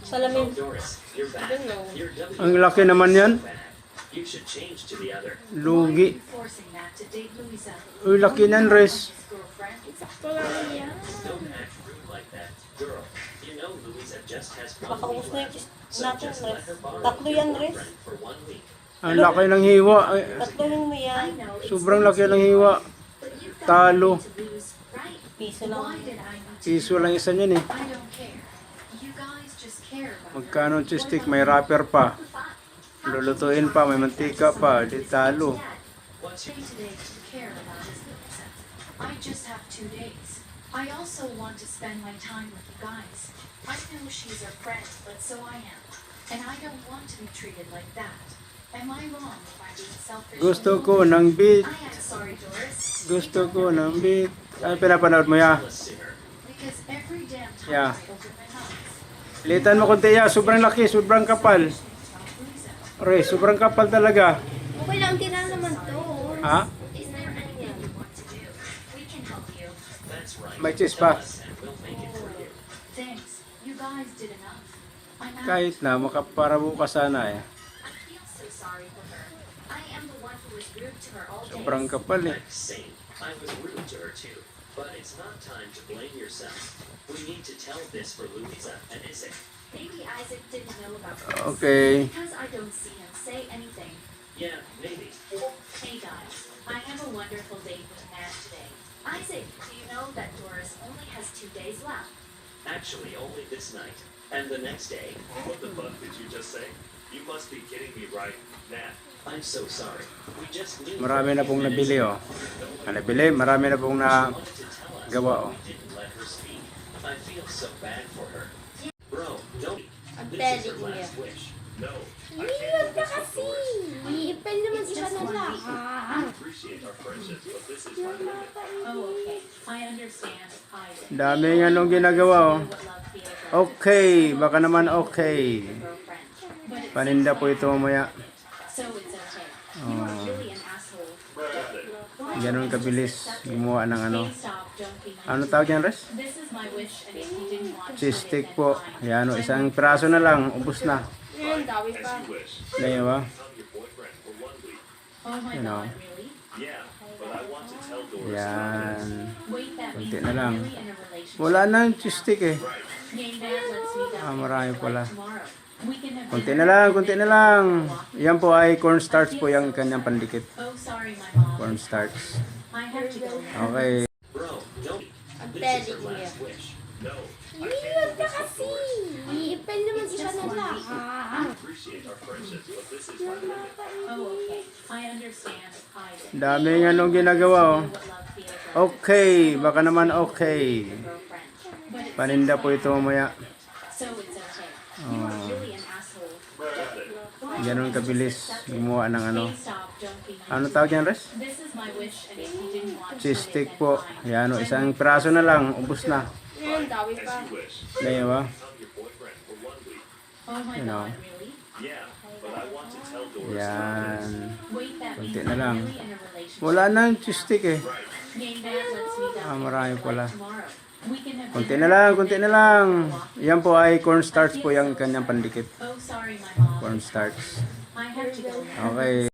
Salamin. Ang laki naman yan. Lugi. Uy, laki nan, Res. Sakto lang yan. Makaubos na yung cheese natin, Res. Tatlo yan, Res. Ang laki ng hiwa. Ay, Tatlohin mo yan. sobrang laki ng hiwa. Talo. Piso lang. Piso lang isa niyan eh. Magkano ang cheese stick? May wrapper pa. Lulutuin pa, may mantika pa. Di talo. I just have 2 days. I also want to spend my time with you guys. I know she's our friend, but so I am. And I don't want to be treated like that. Am I wrong if I'm being selfish? Gusto ko ng beat. I am sorry, Doris. Gusto ko ng beat. Ano pinapanood mo ya? Because every damn time Yeah. I open my mouth, Litan mo konti ya. Sobrang laki, sobrang kapal. Re, sobrang kapal talaga. Okay lang, tira naman to. Ha? is there anything you want to do? We can help you. May cheese pa. Thanks. You guys did enough. I'm out. Kahit na, makapara bukas sana eh. I feel so sorry for her. I am the one who was rude to her all day. Sobrang kapal eh. Same. I was rude to her too. But it's not time to blame yourself. We need to tell this for Louisa and Isaac. Maybe Isaac didn't know about this. Okay. Because I don't see him say anything. Yeah, maybe. Hey guys, I have a wonderful date with Nat today. Isaac, do you know that Doris only has 2 days left? Actually, only this night. And the next day. What the fuck did you just say? You must be kidding me, right? Nat. I'm so sorry. We just knew. Marami na pong nabili oh. Nabili, marami na pong na gawa oh. Didn't let her speak. I feel so bad for her. Bro, don't. I'm This is her telling you. last wish. No. I Iwan can't do ka this for kasi. Doris. Iipin naman siya na lang. I appreciate our friendship, but this is my limit. Oh, okay. I understand. Isaac. Daming anong ginagawa oh. What love feels like Okay, baka naman okay. girlfriend. But it Paninda seems po ito mamaya. so it's okay. You are really an asshole. Ganon kabilis gumawa ng ano. Please stop, don't be nice. Ano tawag yan, Res? This is my wish, and if you didn't want to, Cheese stick then po. fine. Yan o, isang piraso na lang. Ubus na. Yun, dawi As pa. you wish. Dahil ba? I'm your boyfriend for 1 week. Oh my You know. god, really? Yeah, but I want to tell Doris. Yan. Wait, that means Kunti na I'm lang. really in a relationship. Wala na yung cheese stick eh. Game that lets me down marami pala. tomorrow. We can have Kunti dinner na lang, together kunti na and lang. walk. Yan po ay cornstarch po yung kanyang pandikit. Oh, sorry, my mom. Cornstarch. I have to go now. Okay. Bro, don't. I'm This is her telling you. last wish. No. I Iwan can't do ka this for kasi. Doris. Iipin naman siya na lang. I appreciate our friendship, but this is my limit. Oh, okay. I understand. Isaac. Daming anong ginagawa oh. What love feels like. Okay, baka naman okay. Girlfriend. But it Paninda seems po ito mamaya. so it's okay. You are really an asshole. Ganon kabilis gumawa ng ano. Please stop, don't be nice. Ano tawag yan, Res? This is my wish, and if you didn't want to, Cheese stick then po. fine. Yan o, isang piraso na lang. Ubus na. Yun, dawi pa. As you wish. Dahil ba? I'm your boyfriend for 1 week. Oh my You know. god, really? Yeah, but I want to tell Doris. Yan. Wait, that Kunti means na I'm lang. really in a relationship. Wala na yung cheese stick eh. Game that lets me down Marami pala. tomorrow. We can have Kunti dinner na lang, together kunti na and lang. walk. Yan po ay cornstarch po yung kanyang pandikit. Oh, sorry, my mom. Cornstarch. I have to go now. Okay.